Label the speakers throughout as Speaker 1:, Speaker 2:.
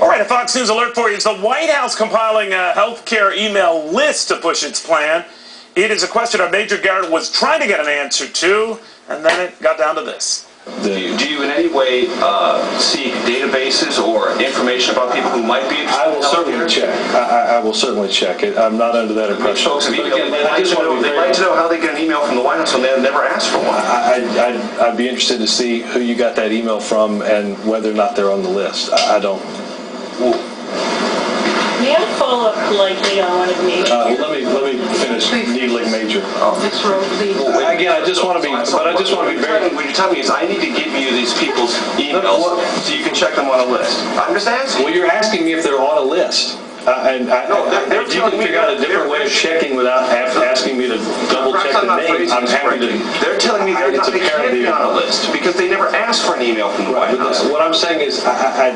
Speaker 1: All right, a Fox News alert for you. Is the White House compiling a health care email list to push its plan? It is a question that Major Garrett was trying to get an answer to, and then it got down to this.
Speaker 2: Do you in any way seek databases or information about people who might be interested?
Speaker 3: I will certainly check. I will certainly check it. I'm not under that impression.
Speaker 2: Folks, they'd like to know how they get an email from the White House when they never asked for one.
Speaker 3: I'd be interested to see who you got that email from and whether or not they're on the list. I don't.
Speaker 4: May I follow up politely on one of me?
Speaker 3: Let me finish needling Major.
Speaker 4: This row, please.
Speaker 3: Again, I just want to be, but I just want to be very.
Speaker 2: What you're telling me is I need to give you these people's emails so you can check them on a list. I'm just asking.
Speaker 3: Well, you're asking me if they're on a list. If you can figure out a different way of checking without asking me to double check the name, I'm happy to.
Speaker 2: They're telling me they can't be on a list because they never asked for an email from the White House.
Speaker 3: What I'm saying is I'd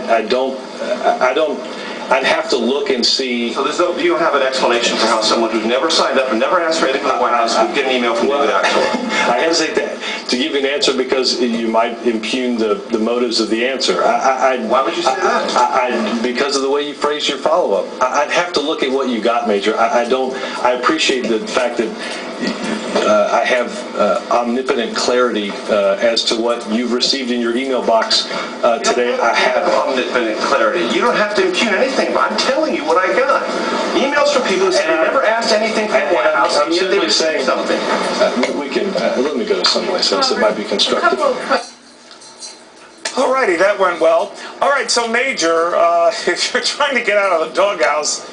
Speaker 3: have to look and see.
Speaker 2: So you don't have an explanation for how someone who's never signed up and never asked for anything from the White House would get an email from David Axelrod?
Speaker 3: I hesitate to give you an answer because you might impugn the motives of the answer.
Speaker 2: Why would you say that?
Speaker 3: Because of the way you phrased your follow-up. I'd have to look at what you got, Major. I appreciate the fact that I have omnipotent clarity as to what you've received in your email box today. I have
Speaker 2: omnipotent clarity. You don't have to impugn anything, but I'm telling you what I got. Emails from people who say they never asked anything from the White House, and yet they received something.
Speaker 3: We can let me go to someplace else that might be constructive.
Speaker 1: All righty, that went well. All right, so Major, if you're trying to get out of the doghouse,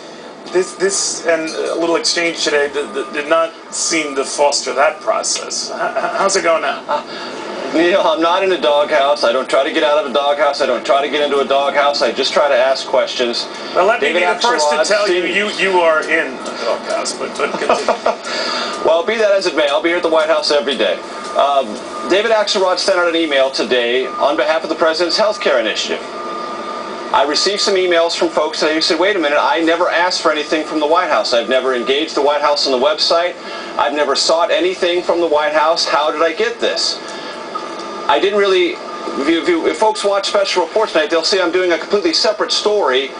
Speaker 1: this and a little exchange today did not seem to foster that process. How's it going now?
Speaker 2: Neil, I'm not in a doghouse. I don't try to get out of a doghouse. I don't try to get into a doghouse. I just try to ask questions.
Speaker 1: Well, let me be the first to tell you are in a doghouse, but continue.
Speaker 2: Well, be that as it may, I'll be here at the White House every day. David Axelrod sent out an email today on behalf of the President's health care initiative. I received some emails from folks who said, wait a minute, I never asked for anything from the White House. I've never engaged the White House on the website. I've never sought anything from the White House. How did I get this? I didn't really, if folks watch special reports tonight, they'll see I'm doing a completely separate story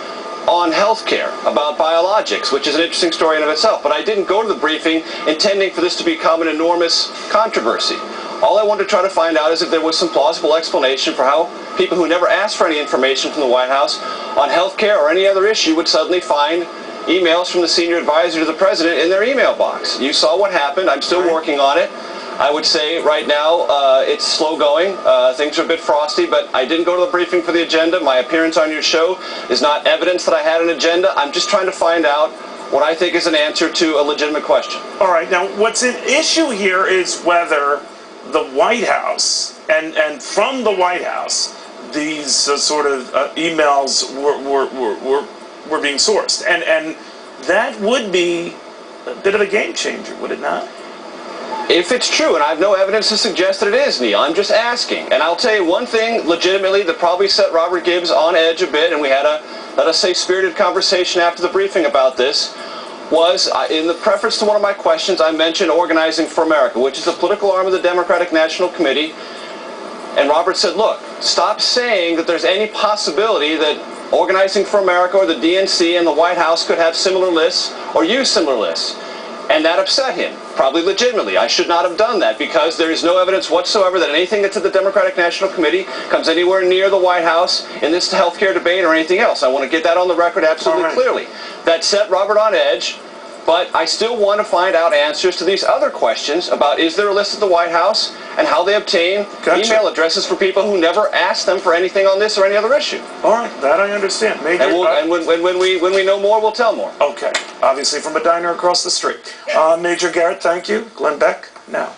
Speaker 2: on healthcare about biologics, which is an interesting story in of itself. But I didn't go to the briefing intending for this to become an enormous controversy. All I wanted to try to find out is if there was some plausible explanation for how people who never asked for any information from the White House on healthcare or any other issue would suddenly find emails from the senior advisor to the president in their email box. You saw what happened. I'm still working on it. I would say right now it's slow going. Things are a bit frosty, but I didn't go to the briefing for the agenda. My appearance on your show is not evidence that I had an agenda. I'm just trying to find out what I think is an answer to a legitimate question.
Speaker 1: All right. Now, what's an issue here is whether the White House and from the White House these sort of emails were being sourced, and that would be a bit of a game changer, would it not?
Speaker 2: If it's true, and I have no evidence to suggest that it is, Neil, I'm just asking. And I'll tell you one thing legitimately that probably set Robert Gibbs on edge a bit, and we had a, let us say, spirited conversation after the briefing about this, was in the preface to one of my questions, I mentioned Organizing for America, which is the political arm of the Democratic National Committee. And Robert said, look, stop saying that there's any possibility that Organizing for America or the DNC and the White House could have similar lists or use similar lists. And that upset him, probably legitimately. I should not have done that because there is no evidence whatsoever that anything that's at the Democratic National Committee comes anywhere near the White House in this healthcare debate or anything else. I want to get that on the record absolutely clearly. That set Robert on edge, but I still want to find out answers to these other questions about is there a list at the White House and how they obtain email addresses for people who never asked them for anything on this or any other issue.
Speaker 1: All right, that I understand. Major,
Speaker 2: and when we know more, we'll tell more.
Speaker 1: Okay, obviously from a diner across the street. Major Garrett, thank you. Glenn Beck, now.